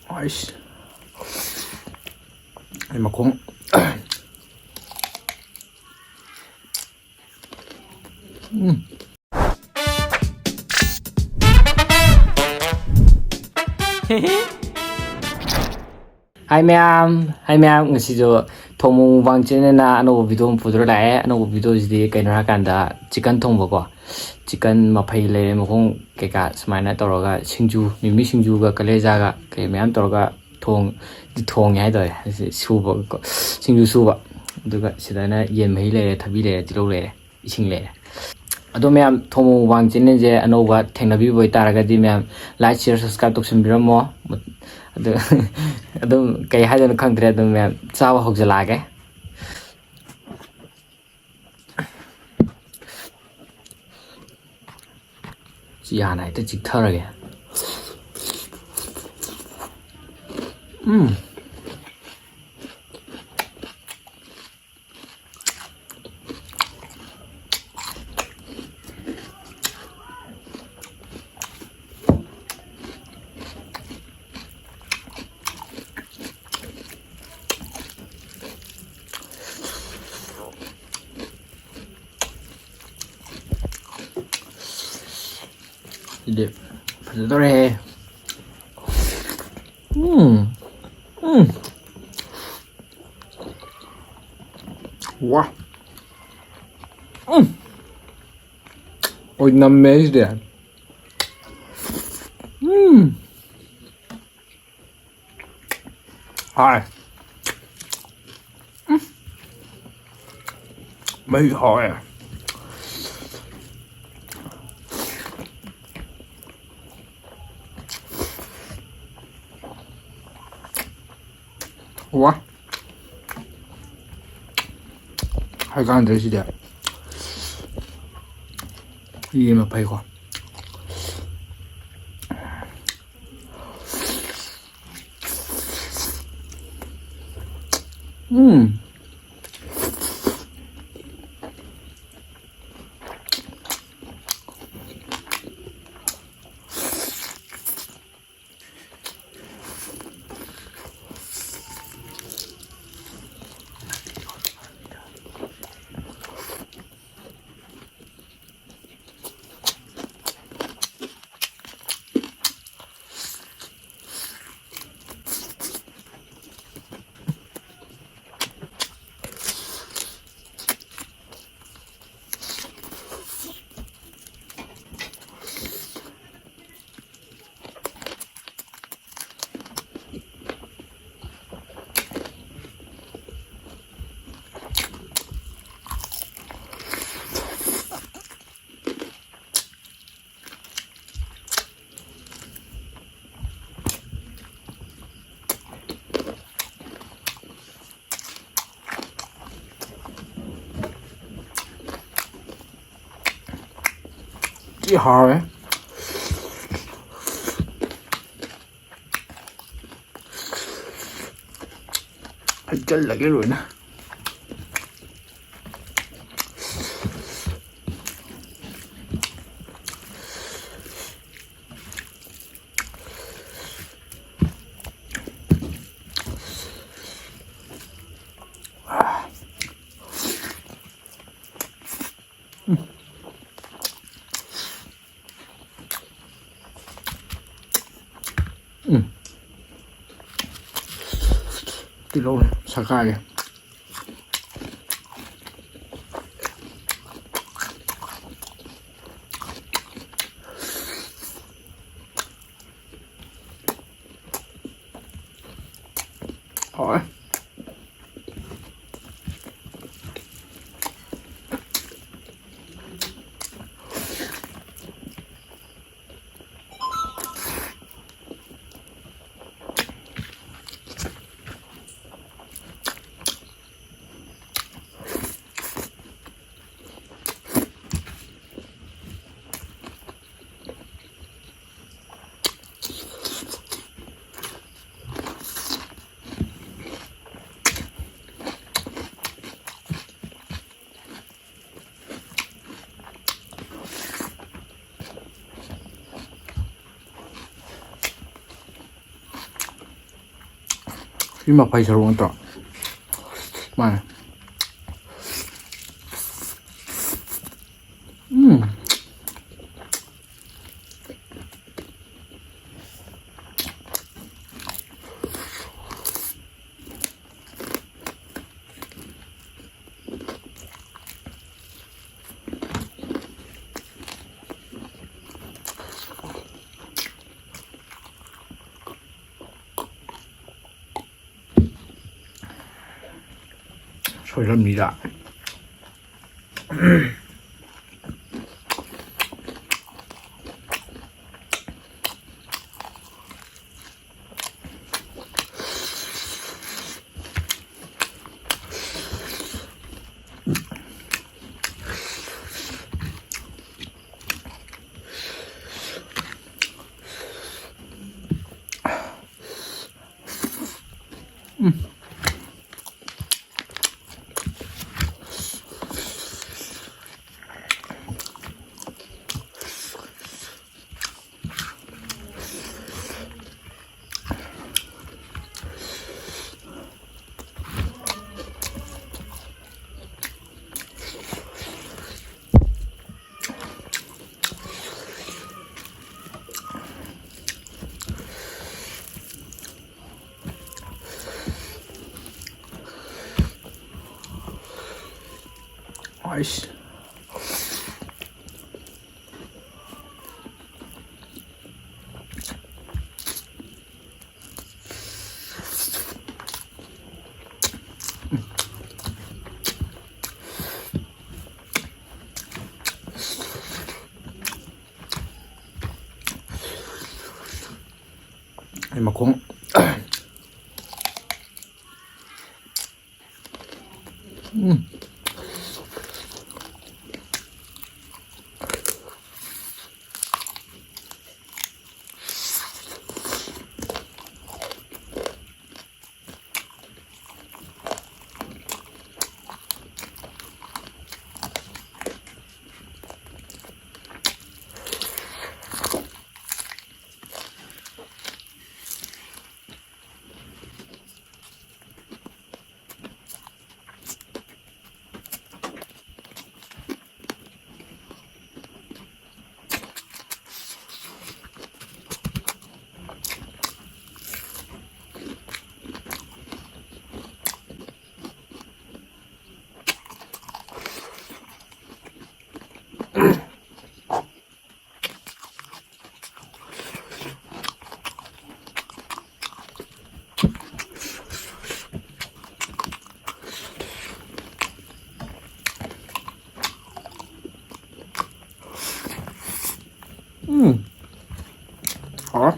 아이씨. 이만큼. Hai ma'am, ngasijo thongmung wang chenena ano video pudro lae ano video jidi kainora kanda chicken thongbo ko chicken maphai le mokong keka smaina toroga singju mimi singju ga kaleja ga ke ma'am toroga thong yai do suba ko singju suba duga sidana yen mai le thabi le tilo le ising le ado ma'am thongmung wang chenne je ano ga thengnabi boi taraga di ma'am like share subscribe toksim biramo ꯑꯗꯨꯝ ꯀꯩ ꯍꯥꯏꯗꯣꯏꯅꯣ ꯈꯪꯗ꯭ꯔꯦ ꯑꯗꯨꯝ ꯃꯌꯥꯝ ꯆꯥꯕ ꯍꯧꯖꯤꯜꯂꯛꯑꯒꯦ ꯁꯤ ꯍꯥꯟꯅ ꯍꯦꯛꯇ ꯆꯤꯛꯊꯔꯒꯦ 이제 파도래. 와. Ôi năm mês đấy. Hai. Mấy hỏi à. 와. 하여간 되시대. 이게 몇 파이고. Chị hỏi phải chân lại cái rồi nè. Đi lâu này, xả khai kìa. Hỏi. 이 막바이 잘 오겠다. 만. 소리랍니다. 아이씨. 이만큼 어?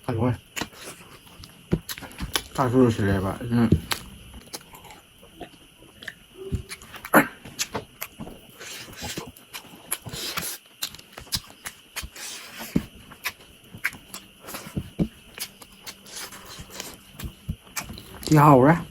아이고, 다 들으실래봐. 几好啊！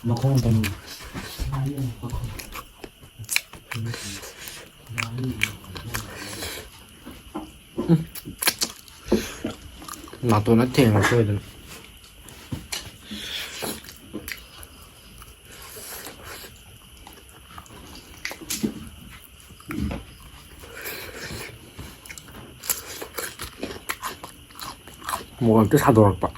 Makhong tầm mà tôi nói thiệt là chơi được 뭐 또 사도록 봐.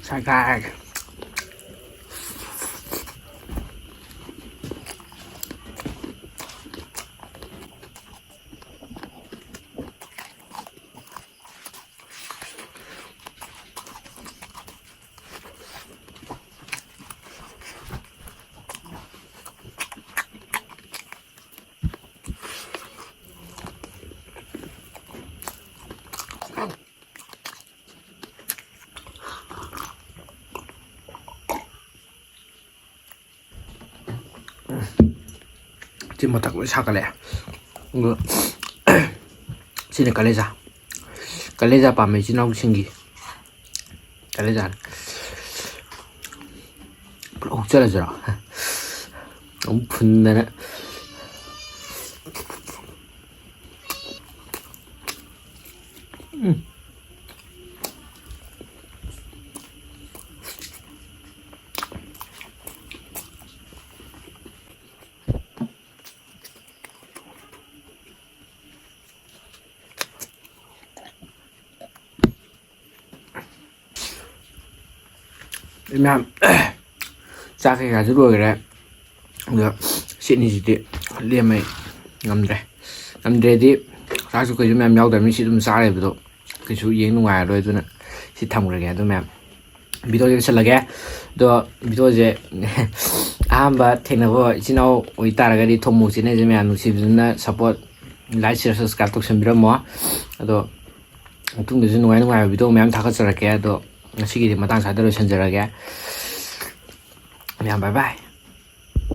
살짝 찜 못하고 사갈래 이거 진짜 갈래자 밤에 지나고 신기 갈래자 억절하더라 너무 분내네 그냥 짜게 가지고 그래 그 신이지디 리메 남들이 사실 그 좀 야우다면 시좀 싸래도 그저 얘는 와로 해도는 시탐 그러게 해도면 비디오 칠라게 또 비디오제 아함바 태나고 지나오 우리 따라가리 통목 지내지면 누시브나 서포트 라이크 쉐어 서브스크라이브 독심비라모 또 뚱들이 누가 비디오 매면 다 같이 할게 또 시기리 마땅 사대로 전절하게 그냥 바이바이